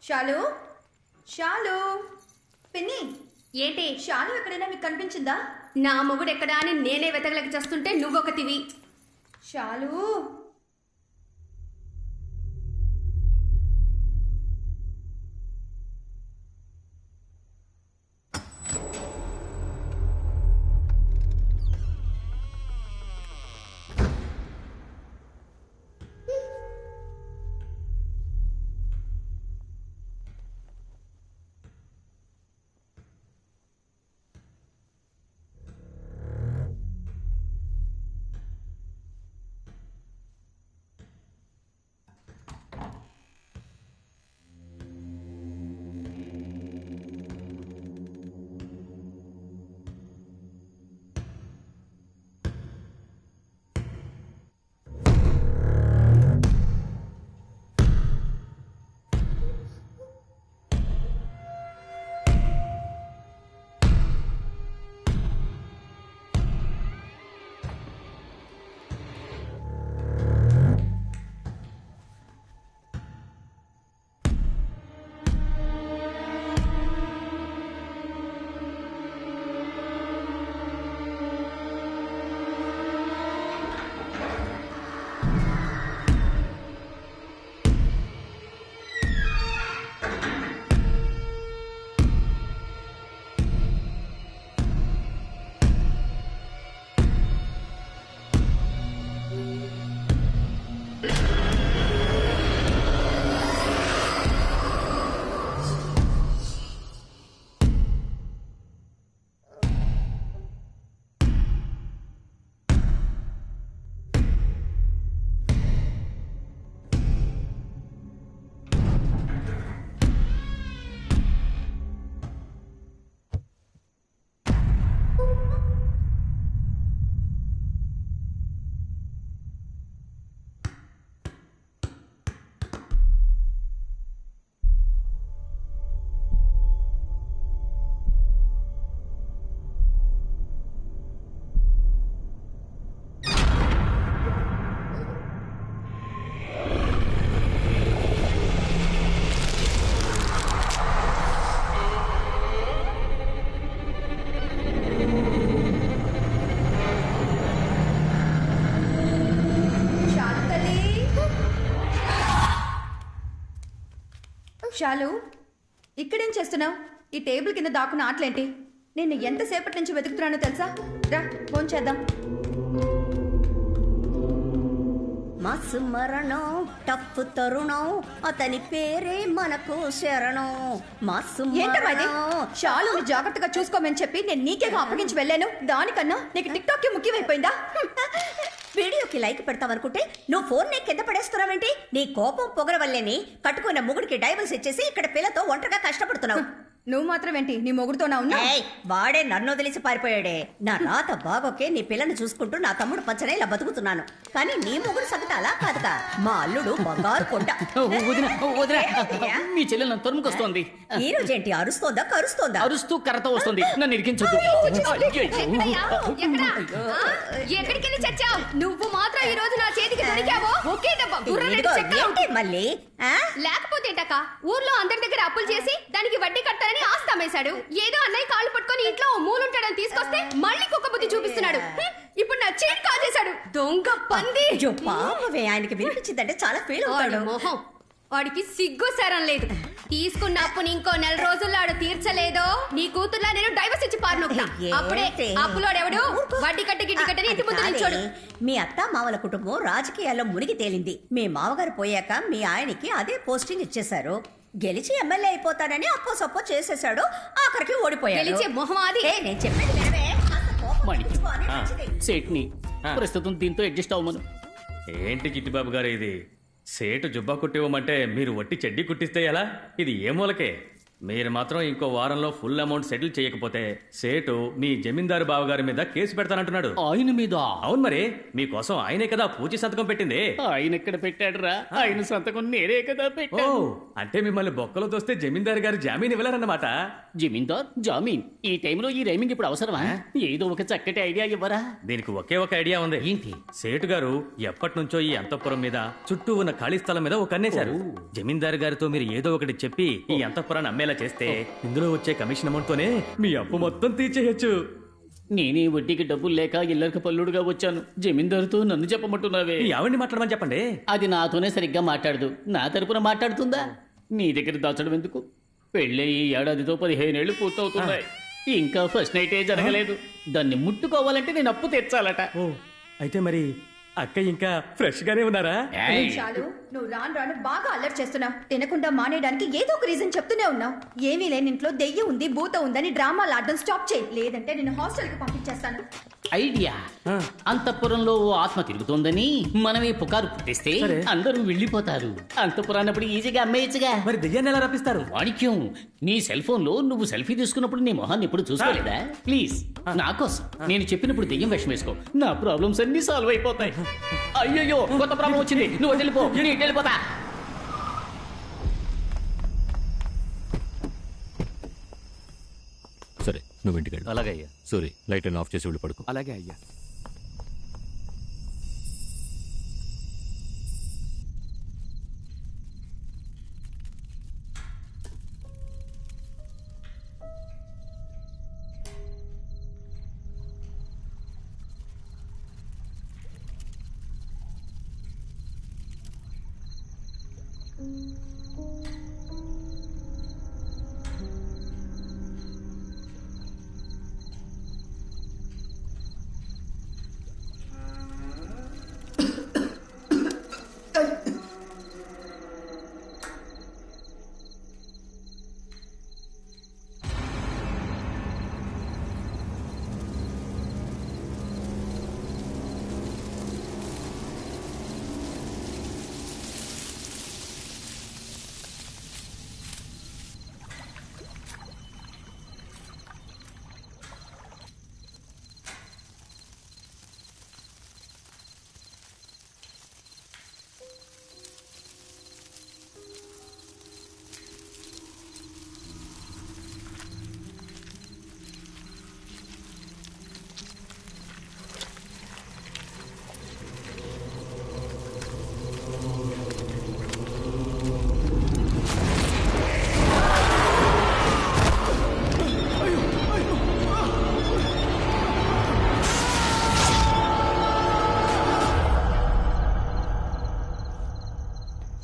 షాలు షాలు పిన్ని, ఏంటి? షాలు ఎక్కడైనా మీకు కనిపించిందా? నా మొగుడు ఎక్కడా అని నేనే వెతకలేక చేస్తుంటే నువ్వొకటివి. షాలు షాలు ఇక్కడేం చేస్తున్నావు? ఈ టేబుల్ కింద దాక్కున్న ఆటలేంటి? నేను ఎంతసేపటి నుంచి వెతుకుతున్నానో తెలుసా? రా ఫోన్ చేద్దాం. మసు మరణం టఫ్ తరుణం అతని పేరే మనకు శరణం. మసు ఏంటమ్మా షాలుని జాగ్రత్తగా చూసుకోమని చెప్పి నేను నీకేగా అప్పగించి వెళ్ళాను. దానికన్నా నీకు టిక్ టాక్ ముఖ్యమైపోయిందా? వీడియోకి లైక్ పెడతావనుకుంటే నువ్వు ఫోన్ నీ కింద పడేస్తున్నావేంటి? నీ కోపం పొగర వల్లేని కట్టుకున్న ముగుడికి డైవర్స్ ఇచ్చేసి ఇక్కడ పిల్లతో ఒంటరిగా కష్టపడుతున్నావు. నువ్వు మాత్రం ఏంటి నీ మొగుడుతోనా ఉన్నా? వాడే నన్ను వదిలేసి పారిపోయాడే. నా రాత బాగోకే నీ పిల్లని చూసుకుంటూ నా తమ్ముడు పచ్చనే ఇలా బతుకుతున్నాను. కానీ నీ మొగుడు సంగతి అలా కాదుగా. మా అల్లుడు బంగారు కొండ. మీ చెల్లెలు నన్ను తరుముకొస్తోంది. ఈ రోజేంటి అరుస్తోందా కరుస్తోందా? అరుస్తూ కర్రతో వస్తుంది. నన్ను ఇరికించొద్దు. ఎక్కడికి వెళ్ళి చచ్చావు? నువ్వు మాత్రం ఈ రోజు నా చేతికి దొరికావో ఒకే దెబ్బ ఏంటి మళ్ళీ? లేకపోతే ఊర్లో అందరి దగ్గర అప్పులు చేసి దానికి వడ్డీ కట్టాలని ఆస్తి అమ్మేశాడు. ఏదో అన్నయ్య కాళ్ళు పట్టుకొని ఇంట్లో మూలుంటాడని తీసుకొస్తే మళ్ళీ కుక్క బుద్ధి చూపిస్తున్నాడు. ఇప్పుడు నా చీట్ కాజేశాడు. దొంగ పంది. పాపమే, ఆయనకి వినిపించిందంటే చాలా ఫీల్ అవుతాడు. మొహం వాడికి సిగ్గు సరం లేదు. తీసుకున్న అప్పుని ఇంకో 4 రోజుల్లో ఆడు తీర్చలేదో నీ కూతుర్లా నేను డైవర్స్ ఇచ్చి పారినొక్తా. అప్పుడే అప్పులోడెవడు వడ్డీ కట్టి గిడ్డి కట్టని ఇంటి ముందు నిల్చోడు. మీ అత్త మామల కుటుంబం రాజకీయాల్లో మునిగి తేలింది. మీ మామగారు పోయాక మీ ఆయనకి అదే పోస్టింగ్ ఇచ్చేశారు. గెలిచి ఎమ్మెల్యే అయిపోతాడని అప్పో సప్పో చేసేశాడు. ఆఖరికి ఓడిపోయాడు. గెలిచే మొహం అది. నేను చెప్పేది వినవే. సేట్ని ప్రస్తుతం దీంతో అడ్జస్ట్ అవ్వమను. ఏంటి చిట్టిబాబు గారు ఇది? సేటు జుబ్బా కుట్టివ్వమంటే మీరు వట్టి చెడ్డీ కుట్టిస్తే ఎలా? ఇది ఏ మూలకే? మీరు మాత్రం ఇంకో వారంలో ఫుల్ అమౌంట్ సెటిల్ చేయకపోతే సేటు మీ జమీందారు బావగారి మీద కేసు పెడతానంటున్నాడు. ఆయన మీద అవును మరి, మీకోసం ఆయనే కదా పూచి సంతకం పెట్టింది. ఆయన ఎక్కడ పెట్టాడురా? ఆయన సంతకం నేనే కదా ఓ, పెట్టాను. అంటే మిమ్మల్ని బొక్కలో తోస్తే జమీందారు గారు జామీన్ ఇవ్వలేరన్నమాట. జమీందార్ జామీన్ ఈ టైంలో ఈ రైమింగ్ ఇప్పుడు అవసరమా? ఏదో ఒక చక్కటి ఐడియా ఇవ్వరా? దీనికి ఒకే ఒక ఐడియా ఉంది. ఏంటి? సేటు గారు ఎప్పటి నుంచో ఈ అంతఃపురం మీద చుట్టూ ఉన్న ఖాళీ స్థలం మీద ఒక కన్నేశారు. జమీందారు గారితో మీరు ఏదో ఒకటి చెప్పి ఈ అంతఃపురాన్ని అమ్మేలా చేస్తే ఇందులో వచ్చే కమిషన్ అమౌంట్ తోనే మీ అప్పు మొత్తం తీర్చేయచ్చు. నేనే వడ్డీకి డబ్బులు లేక ఇల్లరికి పల్లుడుగా వచ్చాను. జమీందారుతో నన్ను చెప్పమంటున్నావే? మీ ఆవిడ్ని మాట్లాడమని చెప్పండి. అది నాతోనే సరిగ్గా మాట్లాడదు. నా తరపున మాట్లాడుతుందా? నీ దగ్గర దాచడం ఎందుకు? పెళ్ళి ఈ ఏడాదితో 15 ఏళ్ళు పూర్తవుతున్నాయి. ఇంకా ఫస్ట్ నైటే జరగలేదు. దాన్ని ముట్టుకోవాలంటే నేను అప్పు తెచ్చాలట. ఓ, అయితే మరి అక్క ఇంకా ఫ్రెష్ గానే ఉన్నారా? ఏయ్! చాలు, నువ్వు రాను రాను బాగా అల్లరి చేస్తున్నావు. తినకుండా మానేయడానికి ఏదో ఒక రీజన్ చెప్తూనే ఉన్నావు. ఏమీ లేని ఇంట్లో దెయ్యం ఉంది, భూత ఉందని డ్రామాలు ఆడడం స్టాప్ చేయి, లేదంటే నేను హాస్టల్కి పంపించేస్తాను. ఐడియా. అంతఃపురంలో ఓ ఆత్మ తిరుగుతోందని మనమే పుకారు పుట్టిస్తే సరే. అందరూ వెళ్ళిపోతారు. అంతఃపురాన్నప్పుడు ఈజీగా అమ్మేయచ్చుగా. మరి దెయ్యాన్ని ఎలా రప్పిస్తారు? వాణిక్యం, నీ సెల్ ఫోన్ లో నువ్వు సెల్ఫీ తీసుకున్నప్పుడు నీ మొహాన్ని ఎప్పుడు చూసుకోలేదా? ప్లీజ్ నా కోసం నేను చెప్పినప్పుడు దెయ్యం వేషం వేసుకో. నా ప్రాబ్లమ్స్ అన్ని సాల్వ్ అయిపోతాయి. అయ్యయ్యో, కొత్త ప్రాబ్లం వచ్చింది. నువ్వు వెళ్ళిపో, నేను వెళ్ళిపోతా. సరే నువ్వు ఇంటికి వెళ్ళు. అలాగే అయ్యా. సూరి లైట్ ఆఫ్ చేసి వెళ్ళి పడుకో. అలాగే అయ్యా.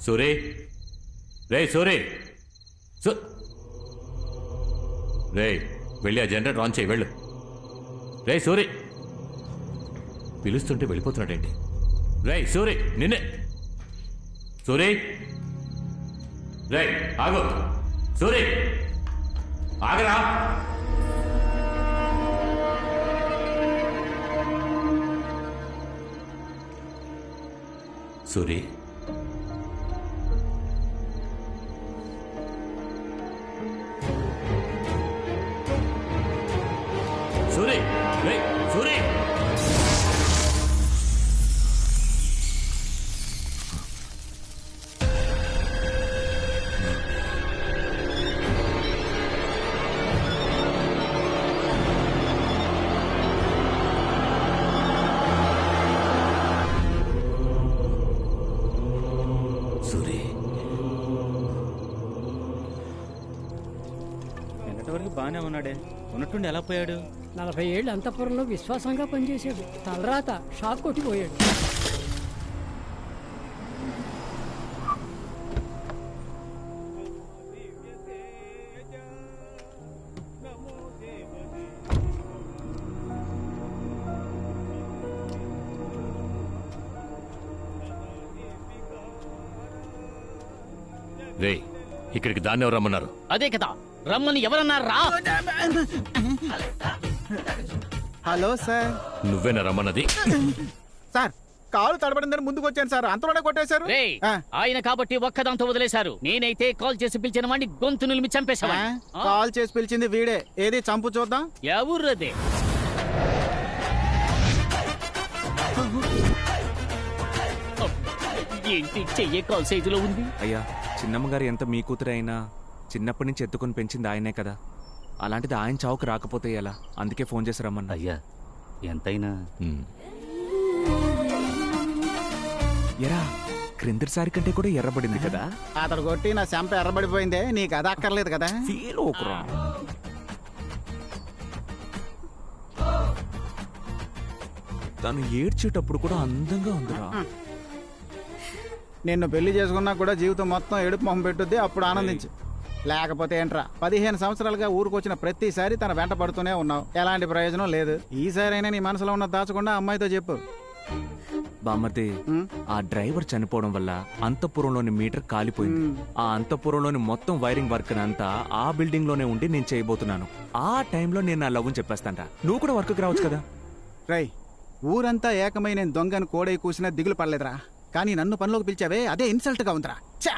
సూరి, రే సూరి, రే వెళ్ళి ఆ జనరేటర్ ఆన్ చేయి. వెళ్ళు. రే సూరి, పిలుస్తుంటే వెళ్ళిపోతున్నాడేంటి? రే సూరి, నిన్నే. సూరి, రే ఆగు. సూరి, ఆగరా. సూరి, సూరి, రే సూరి. సూరి, నిన్నటి వరకు బాగానే ఉన్నాడే, ఉన్నట్టుండి ఎలా పోయాడు? 40 ఏళ్ళు అంతఃపురంలో విశ్వాసంగా పనిచేశాడు. తలరాత షాక్ కొట్టిపోయాడు. రే ఇక్కడికి దాన్ని ఎవరు రమ్మన్నారు? అదే కదా రమ్మని ఎవరన్నారా? Hello sir. నువ్వేనా రమ్మన్నది? సార్ కాలు తడబడిందని ముందుకు వచ్చాను సార్, అంతలోనే కొట్టేశారు. రేయ్, ఆ, ఆయన కాబట్టి ఒక్కదాంతో వదిలేశారు. నేనైతే కాల్ చేసి పిలిచిన వాడిని గొంతు నులిమి ఆ, చంపేశావాడిని. కాల్ చేసి పిలిచింది వీడే. ఏది చంపు చూద్దాం. ఎవరదే? ఏంటి చెయ్యే కాల్ సైజులో ఉంది? అయ్యా, చిన్నమ్మగారు ఎంత మీ కూతురు అయినా చిన్నప్పటి నుంచి ఎత్తుకొని పెంచింది ఆయనే కదా. అలాంటిది ఆయన చావుకు రాకపోతే ఎలా? అందుకే ఫోన్ చేసి రమ్మన్నా. అయ్యా ఎంతైనా ఎరా, క్రిందటిసారి కంటే కూడా ఎర్రబడింది కదా. అతడు కొట్టి నా చెంప ఎర్రబడిపోయిందే, నీకు అది అక్కర్లేదు కదా. ఫీల్ ఓకురా. తను ఏడ్చేటప్పుడు కూడా అందంగా ఉందిరా. నిన్ను పెళ్లి చేసుకున్నా కూడా జీవితం మొత్తం ఏడుపు మొహం పెట్టుద్ది, అప్పుడు ఆనందించు. లేకపోతే ఏంట్రా, 15 సంవత్సరాలుగా ఊరుకొచ్చిన ప్రతిసారి తన వెంట పడుతూనే ఉన్నావు, ఎలాంటి ప్రయోజనం లేదు. ఈసారైనా నీ మనసులో ఉన్న దాచకుండా అమ్మాయితో చెప్పు. బామ్మర్ది, ఆ డ్రైవర్ చనిపోవడం వల్ల అంతఃపురంలోని మీటర్ కాలిపోయింది. ఆ అంతఃపురంలోని మొత్తం వైరింగ్ వర్క్ అంతా ఆ బిల్డింగ్ లోనే ఉండి నేను చేయబోతున్నాను. ఆ టైంలో నేను నా లవ్ చెప్పేస్తాంట. నువ్వు కూడా వర్క్కి రావచ్చు కదా. రై, ఊరంతా ఏకమై నేను దొంగను కోడై కూసినా దిగులు పడలేదురా, కానీ నన్ను పనిలోకి పిలిచావే అదే ఇన్సల్ట్ గా ఉందిరా. ఛా!